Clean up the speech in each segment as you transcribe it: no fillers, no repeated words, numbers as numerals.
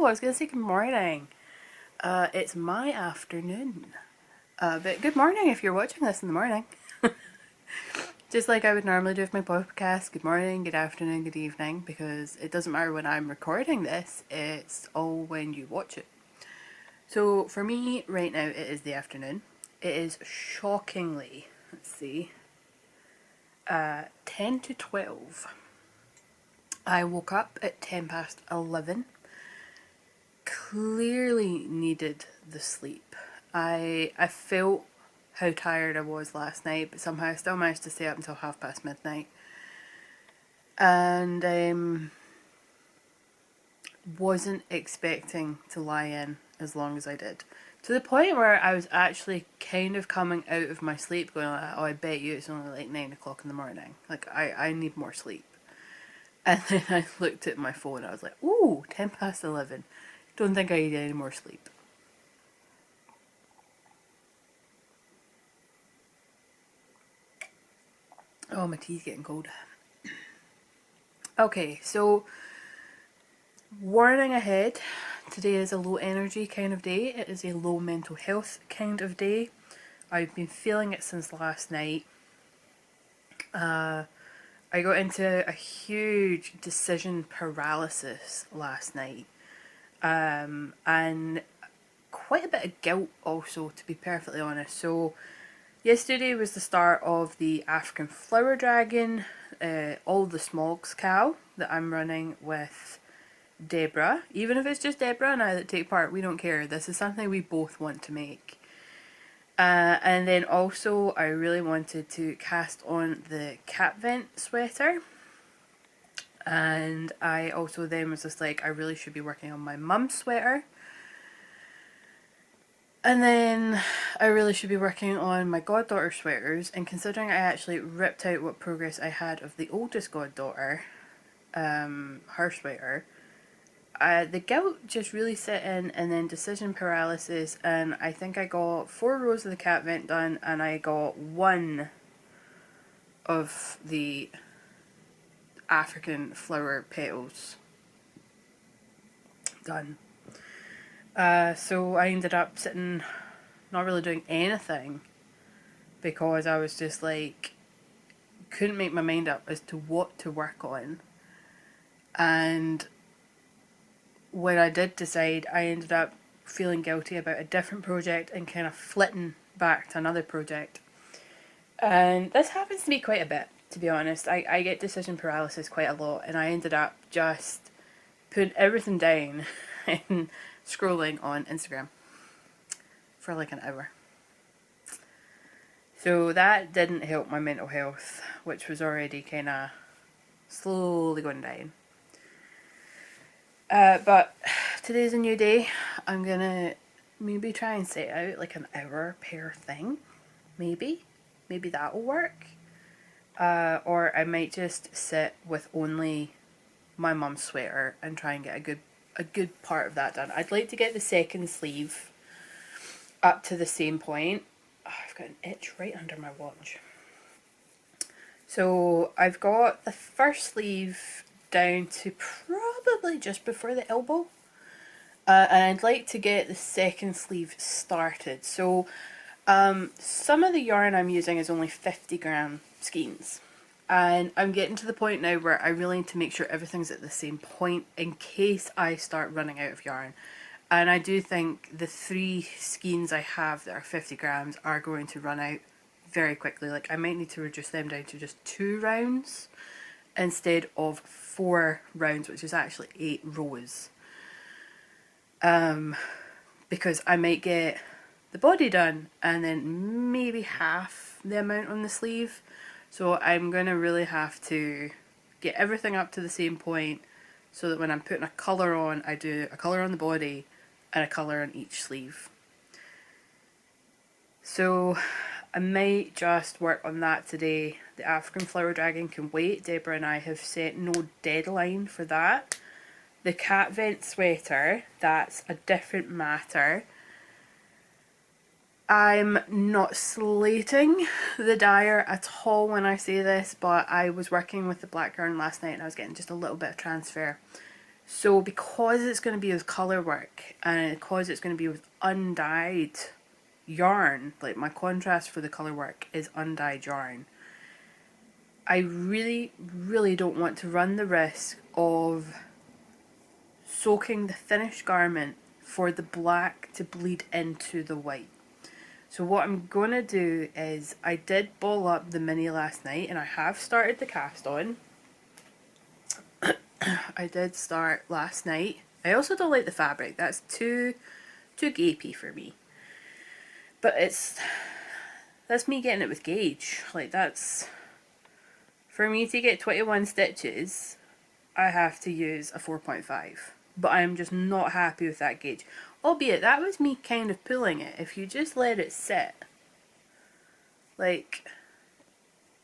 I was going to say good morning. It's my afternoon. But good morning if you're watching this in the morning. Just like I would normally do with my podcast, good morning, good afternoon, good evening, because it doesn't matter when I'm recording this, it's all when you watch it. So for me, right now, it is the afternoon. It is shockingly, let's see, 10 to 12. I woke up at 10 past 11. Clearly needed the sleep. I felt how tired I was last night, but somehow I still managed to stay up until half past midnight. And wasn't expecting to lie in as long as I did. To the point where I was actually kind of coming out of my sleep going like, oh, I bet you it's only like 9 o'clock in the morning. Like, I need more sleep. And then I looked at my phone, I was like, ooh, 10 past 11. Don't think I need any more sleep. Oh, my tea's getting cold. Okay, so warning ahead, today is a low energy kind of day. It is a low mental health kind of day. I've been feeling it since last night. I got into a huge decision paralysis last night. And quite a bit of guilt also, to be perfectly honest. So yesterday was the start of the African Flower Dragon, all the smogs cow that I'm running with Deborah. Even if it's just Deborah and I that take part, we don't care. This is something we both want to make. And then also I really wanted to cast on the cat vent sweater. And I also then was just like, I really should be working on my mum's sweater. And then I really should be working on my goddaughter sweaters, and considering I actually ripped out what progress I had of the oldest goddaughter, her sweater, the guilt just really set in, and then decision paralysis, and I think I got 4 rows of the cat vent done, and I got 1 of the African flower petals done. So I ended up sitting, not really doing anything, because I was just like, couldn't make my mind up as to what to work on. And when I did decide, I ended up feeling guilty about a different project and kind of flitting back to another project. And this happens to me quite a bit, to be honest. I get decision paralysis quite a lot, and I ended up just putting everything down and scrolling on Instagram for like an hour. So that didn't help my mental health, which was already kind of slowly going down. But today's a new day. I'm gonna maybe try and set out like an hour per thing. Maybe that'll work. Or I might just sit with only my mum's sweater and try and get a good part of that done. I'd like to get the second sleeve up to the same point. Oh, I've got an itch right under my watch. So I've got the first sleeve down to probably just before the elbow. And I'd like to get the second sleeve started. So some of the yarn I'm using is only 50-gram skeins. And I'm getting to the point now where I really need to make sure everything's at the same point in case I start running out of yarn. And I do think the 3 skeins I have that are 50 grams are going to run out very quickly. Like, I might need to reduce them down to just 2 rounds instead of 4 rounds, which is actually 8 rows. Because I might get the body done and then maybe half the amount on the sleeve. So I'm going to really have to get everything up to the same point so that when I'm putting a colour on, I do a colour on the body and a colour on each sleeve. So I might just work on that today. The African Flower Dragon can wait. Deborah and I have set no deadline for that. The cat vent sweater, that's a different matter. I'm not slating the dyer at all when I say this, but I was working with the black yarn last night and I was getting just a little bit of transfer. So because it's going to be with colour work and because it's going to be with undyed yarn, like my contrast for the colour work is undyed yarn, I really, really don't want to run the risk of soaking the finished garment for the black to bleed into the white. So what I'm going to do is, I did ball up the mini last night and I have started the cast on. I did start last night. I also don't like the fabric. That's too gapey for me. But that's me getting it with gauge. Like, that's, for me to get 21 stitches, I have to use a 4.5. But I'm just not happy with that gauge. Albeit, that was me kind of pulling it. If you just let it sit, like,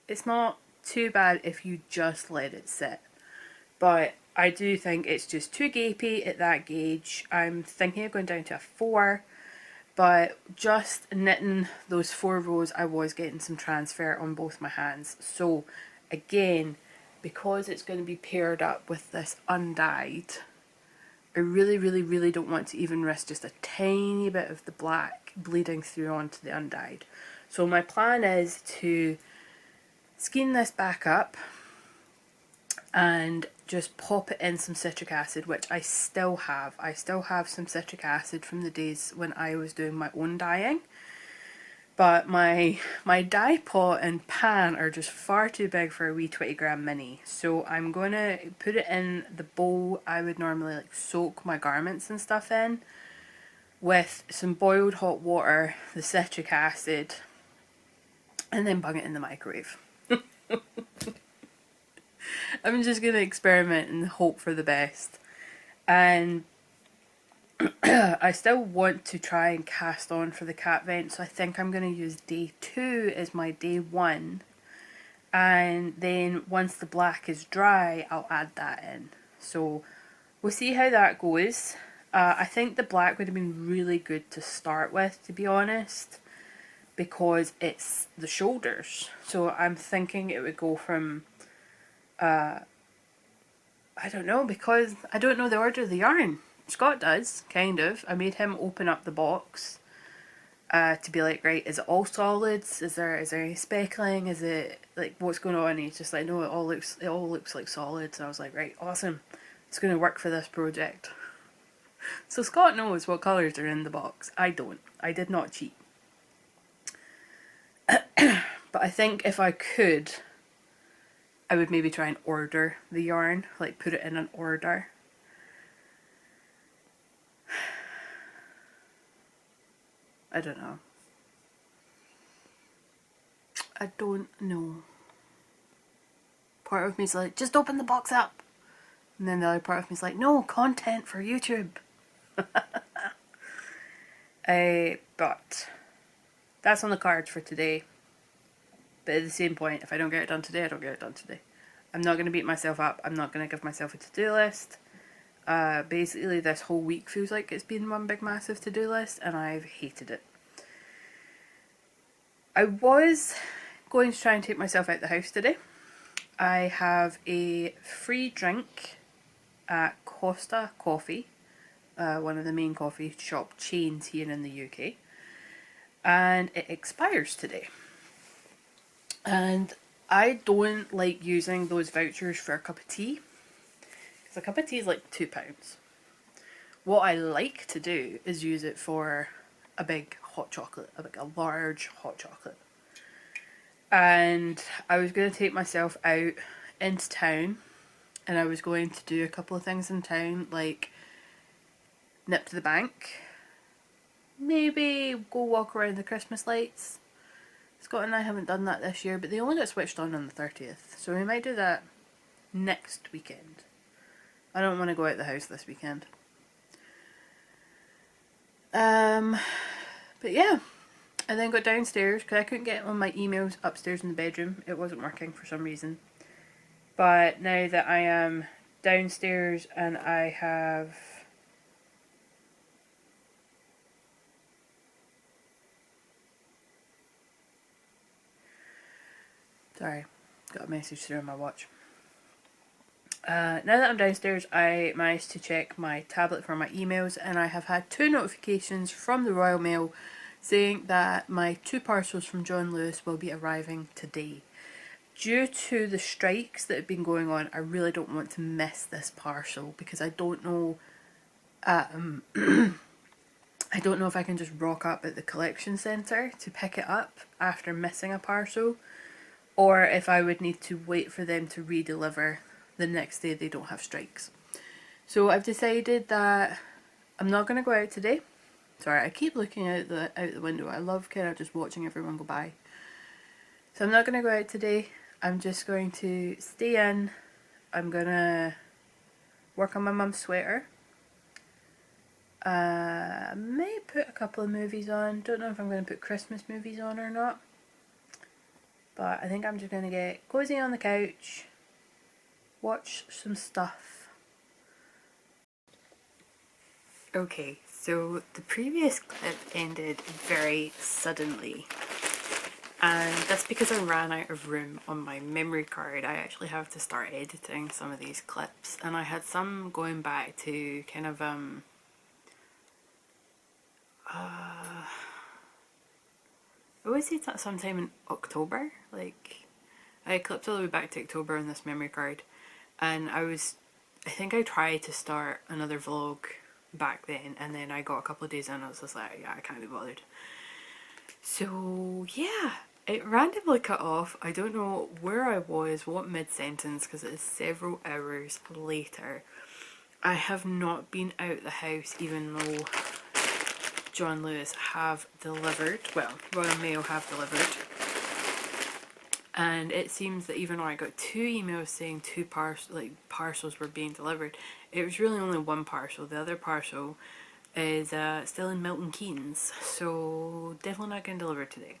it's not too bad if you just let it sit. But I do think it's just too gapey at that gauge. I'm thinking of going down to a 4, but just knitting those 4 rows, I was getting some transfer on both my hands. So again, because it's going to be paired up with this undyed, I really, really, really don't want to even risk just a tiny bit of the black bleeding through onto the undyed. So my plan is to skein this back up and just pop it in some citric acid, which I still have. I still have some citric acid from the days when I was doing my own dyeing. But my dye pot and pan are just far too big for a wee 20-gram mini. So I'm going to put it in the bowl I would normally like soak my garments and stuff in, with some boiled hot water, the citric acid, and then bung it in the microwave. I'm just going to experiment and hope for the best. And I still want to try and cast on for the cat vent, so I think I'm going to use day 2 as my day 1. And then once the black is dry, I'll add that in. So we'll see how that goes. I think the black would have been really good to start with, to be honest, because it's the shoulders. So I'm thinking it would go from I don't know, because I don't know the order of the yarn. Scott does, kind of. I made him open up the box to be like, right, is it all solids? Is there any speckling? Is it, like, what's going on? And he's just like, no, it all looks like solids. And I was like, right, awesome. It's going to work for this project. So Scott knows what colours are in the box. I don't. I did not cheat. But I think if I could, I would maybe try and order the yarn, like put it in an order. I don't know. I don't know. Part of me's like, just open the box up. And then the other part of me's like, no, content for YouTube. But that's on the cards for today. But at the same point, if I don't get it done today, I don't get it done today. I'm not going to beat myself up. I'm not going to give myself a to-do list. Basically, this whole week feels like it's been one big massive to-do list, and I've hated it. I was going to try and take myself out the house today. I have a free drink at Costa Coffee, one of the main coffee shop chains here in the UK, and it expires today. And I don't like using those vouchers for a cup of tea, because a cup of tea is like £2. What I like to do is use it for a big hot chocolate, like a large hot chocolate. And I was going to take myself out into town, and I was going to do a couple of things in town, like nip to the bank, maybe go walk around the Christmas lights. Scott and I haven't done that this year, but they only got switched on the 30th, so we might do that next weekend. I don't want to go out the house this weekend. But yeah, I then got downstairs because I couldn't get on my emails upstairs in the bedroom. It wasn't working for some reason. But now that I am downstairs and I have sorry, got a message through on my watch. Now that I'm downstairs, I managed to check my tablet for my emails, and I have had 2 notifications from the Royal Mail saying that my 2 parcels from John Lewis will be arriving today. Due to the strikes that have been going on, I really don't want to miss this parcel because I don't know I don't know if I can just rock up at the collection centre to pick it up after missing a parcel, or if I would need to wait for them to re-deliver the next day they don't have strikes. So I've decided that I'm not going to go out today. Sorry, I keep looking out the window. I love kind of just watching everyone go by. So I'm not going to go out today. I'm just going to stay in. I'm going to work on my mum's sweater. May put a couple of movies on. Don't know if I'm going to put Christmas movies on or not. But I think I'm just going to get cozy on the couch, watch some stuff. Okay, so the previous clip ended very suddenly. And that's because I ran out of room on my memory card. I actually have to start editing some of these clips. And I had some going back to kind of I would say that sometime in October. Like, I clipped all the way back to October on this memory card, and I think I tried to start another vlog back then, and then I got a couple of days in and I was just like, yeah, I can't be bothered. So yeah, it randomly cut off. I don't know where I was, what mid-sentence, because it is several hours later. I have not been out the house even though John Lewis have delivered, well, Royal Mail have delivered, and it seems that even though I got 2 emails saying 2 parcels were being delivered, it was really only 1 parcel. The other parcel is still in Milton Keynes, so definitely not getting delivered today.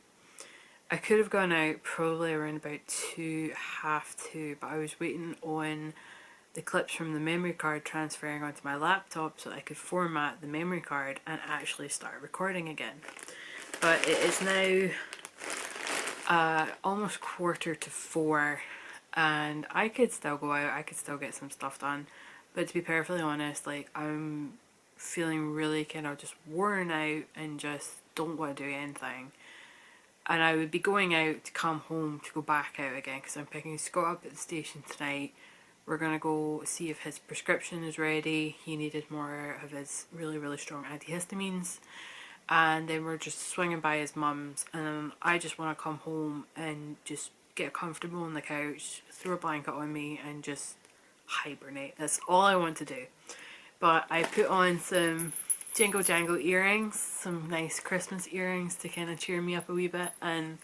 I could have gone out probably around about 2, half 2, but I was waiting on the clips from the memory card transferring onto my laptop so that I could format the memory card and actually start recording again. But it is now almost 3:45, and I could still go out, I could still get some stuff done, but to be perfectly honest, like, I'm feeling really kind of just worn out and just don't want to do anything. And I would be going out to come home to go back out again because I'm picking Scott up at the station tonight. We're going to go see if his prescription is ready. He needed more of his really, really strong antihistamines. And then we're just swinging by his mum's, and I just want to come home and just get comfortable on the couch, throw a blanket on me and just hibernate. That's all I want to do. But I put on some jingle jangle earrings, some nice Christmas earrings to kind of cheer me up a wee bit, and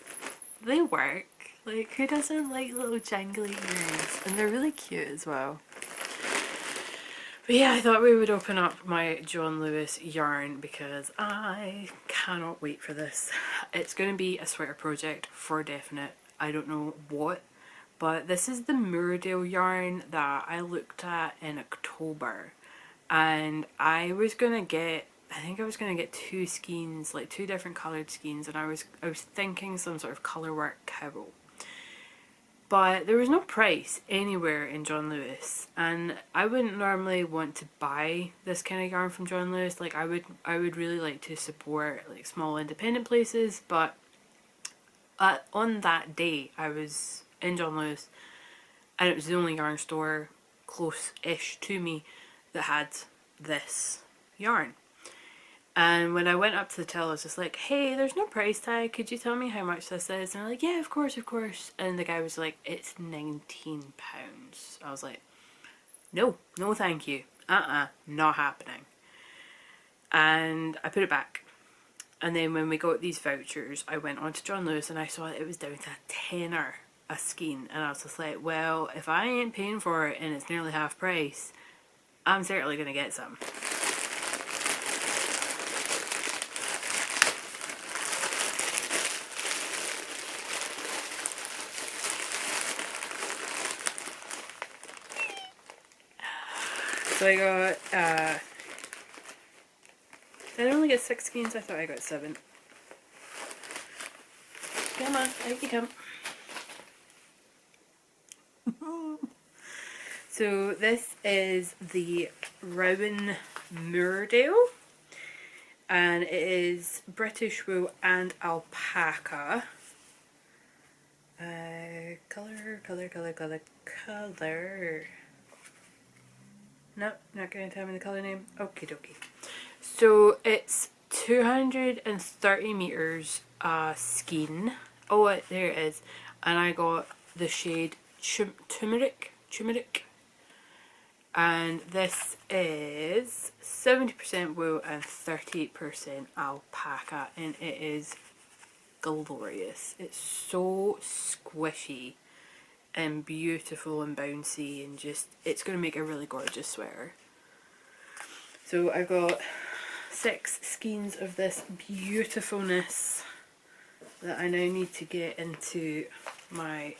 they work. Like, who doesn't like little jangly earrings? And they're really cute as well. But yeah, I thought we would open up my John Lewis yarn because I cannot wait for this. It's going to be a sweater project for definite. I don't know what, but this is the Mooredale yarn that I looked at in October. And I was going to get, I think I was going to get 2 skeins, like 2 different coloured skeins, and I was thinking some sort of colour work cowl. But there was no price anywhere in John Lewis, and I wouldn't normally want to buy this kind of yarn from John Lewis. Like, I would really like to support like small independent places, but on that day I was in John Lewis, and it was the only yarn store close-ish to me that had this yarn. And when I went up to the till, I was just like, hey, there's no price tag, could you tell me how much this is? And I'm like, yeah, of course. And the guy was like, it's £19. I was like, no thank you, not happening. And I put it back. And then when we got these vouchers, I went on to John Lewis and I saw it was down to a tenner a skein, and I was just like, well, if I ain't paying for it and it's nearly half price, I'm certainly gonna get some. So I got, did I only get 6 skeins? I thought I got 7. Come on, out you come. So this is the Rowan Moordale, and it is British wool and alpaca. Colour. No, not going to tell me the colour name. Okie dokie. So it's 230 metres skein. Oh, there it is. And I got the shade turmeric. And this is 70% wool and 38% alpaca, and it is glorious. It's so squishy and beautiful and bouncy, and just, it's going to make a really gorgeous sweater. So I got 6 skeins of this beautifulness that I now need to get into my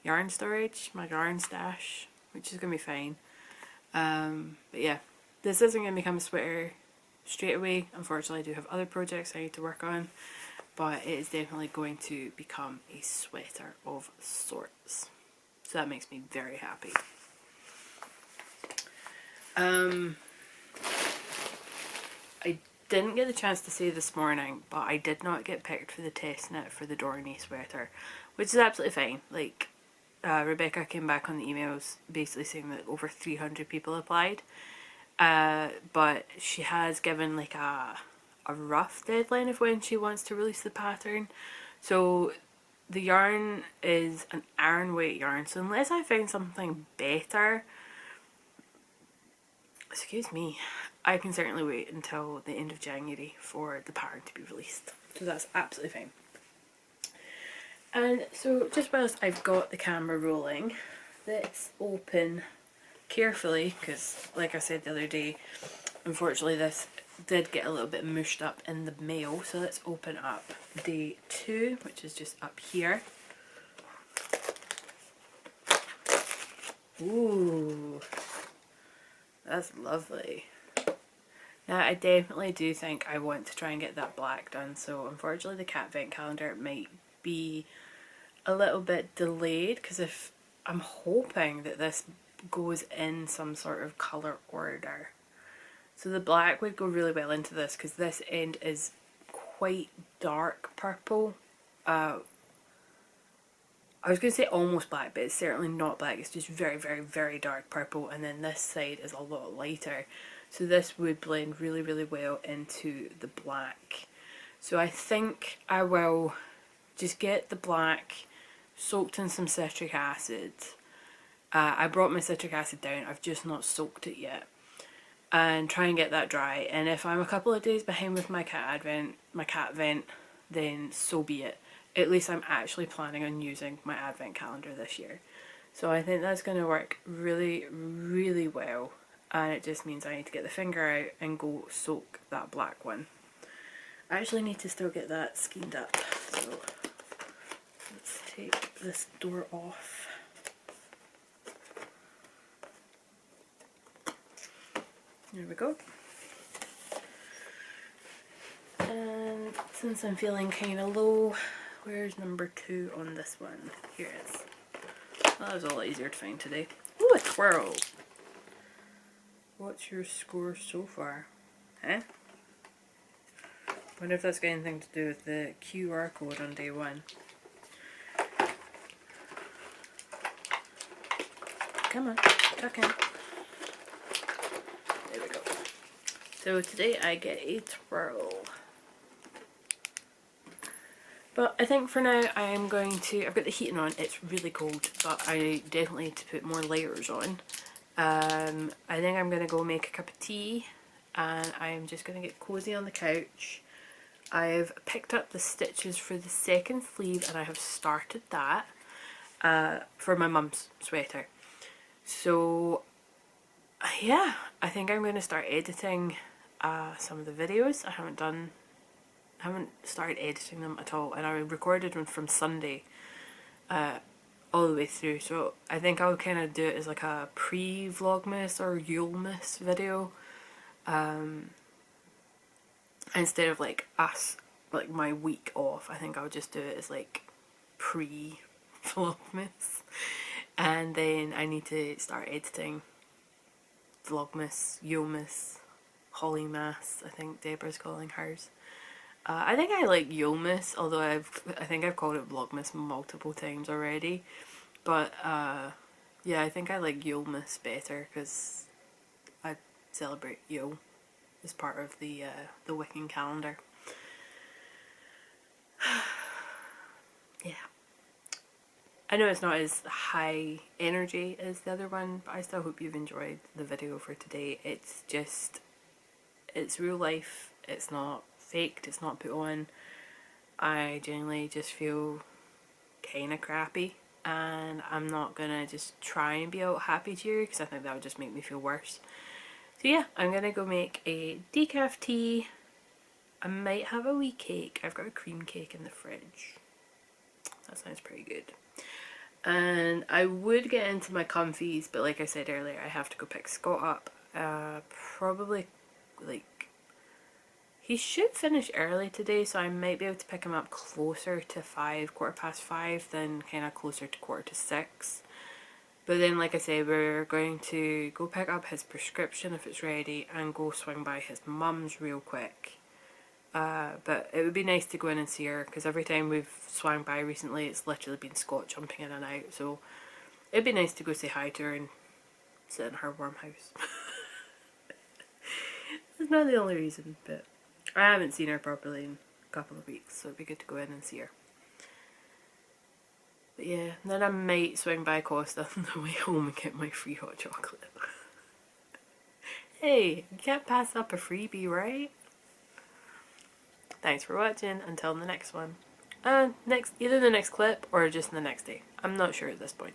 yarn storage, my yarn stash, which is going to be fine. But yeah, this isn't going to become a sweater straight away. Unfortunately, I do have other projects I need to work on, but it is definitely going to become a sweater of sorts. So that makes me very happy. I didn't get the chance to say this morning, but I did not get picked for the test knit for the Dorney sweater, which is absolutely fine. Like, Rebecca came back on the emails basically saying that over 300 people applied, but she has given like a rough deadline of when she wants to release the pattern. So the yarn is an iron weight yarn, so unless I find something better, excuse me, I can certainly wait until the end of January for the pattern to be released. So that's absolutely fine. And so just whilst I've got the camera rolling, let's open carefully, because like I said the other day, unfortunately this did get a little bit mushed up in the mail. So let's open up day 2, which is just up here. Ooh, that's lovely. Now I definitely do think I want to try and get that black done, so unfortunately the cat vent calendar might be a little bit delayed, because if I'm hoping that this goes in some sort of colour order. So the black would go really well into this, because this end is quite dark purple. I was going to say almost black, but it's certainly not black. It's just very, very, very dark purple, and then this side is a lot lighter. So this would blend really, really well into the black. So I think I will just get the black soaked in some citric acid. I brought my citric acid down, I've just not soaked it yet. And try and get that dry. And if I'm a couple of days behind with my cat vent, then so be it. At least I'm actually planning on using my advent calendar this year. So I think that's going to work really, really well. And it just means I need to get the finger out and go soak that black one. I actually need to still get that skeined up. So let's take this door off. There we go. And since I'm feeling kind of low, where's number 2 on this one? Here it is. Well, that was a lot easier to find today. Ooh, a twirl! What's your score so far? Eh? Wonder if that's got anything to do with the QR code on day 1. Come on, tuck in. There we go. So today I get a twirl. But I think for now I am going to, I've got the heating on, it's really cold, but I definitely need to put more layers on. I think I'm going to go make a cup of tea, and I'm just going to get cozy on the couch. I've picked up the stitches for the second sleeve, and I have started that for my mum's sweater. So yeah, I think I'm going to start editing some of the videos. I haven't started editing them at all, and I recorded one from Sunday all the way through, so I think I'll kind of do it as like a pre-vlogmas or Yulemas video, instead of like my week off. I think I'll just do it as like pre-vlogmas. And then I need to start editing Vlogmas, Yulemas, Holymas, I think Deborah's calling hers. I think I like Yulemas, although I think I've called it Vlogmas multiple times already. But yeah, I think I like Yulemas better because I celebrate Yule as part of the Wiccan calendar. Yeah. I know it's not as high energy as the other one, but I still hope you've enjoyed the video for today. It's just, it's real life. It's not faked. It's not put on. I genuinely just feel kind of crappy, and I'm not gonna just try and be out happy cheery because I think that would just make me feel worse. So yeah, I'm gonna go make a decaf tea. I might have a wee cake. I've got a cream cake in the fridge. That sounds pretty good. And I would get into my comfies, but like I said earlier, I have to go pick Scott up. Probably, like, he should finish early today, so I might be able to pick him up closer to 5, 5:15, than kind of closer to 5:45. But then, like I said, we're going to go pick up his prescription if it's ready and go swing by his mum's real quick. But it would be nice to go in and see her, because every time we've swung by recently, it's literally been Scott jumping in and out. So it'd be nice to go say hi to her and sit in her warm house. That's not the only reason, but I haven't seen her properly in a couple of weeks, so it'd be good to go in and see her. But yeah, then I might swing by Costa on the way home and get my free hot chocolate. Hey, you can't pass up a freebie, right? Thanks for watching. Until the next one. Either the next clip or just the next day. I'm not sure at this point.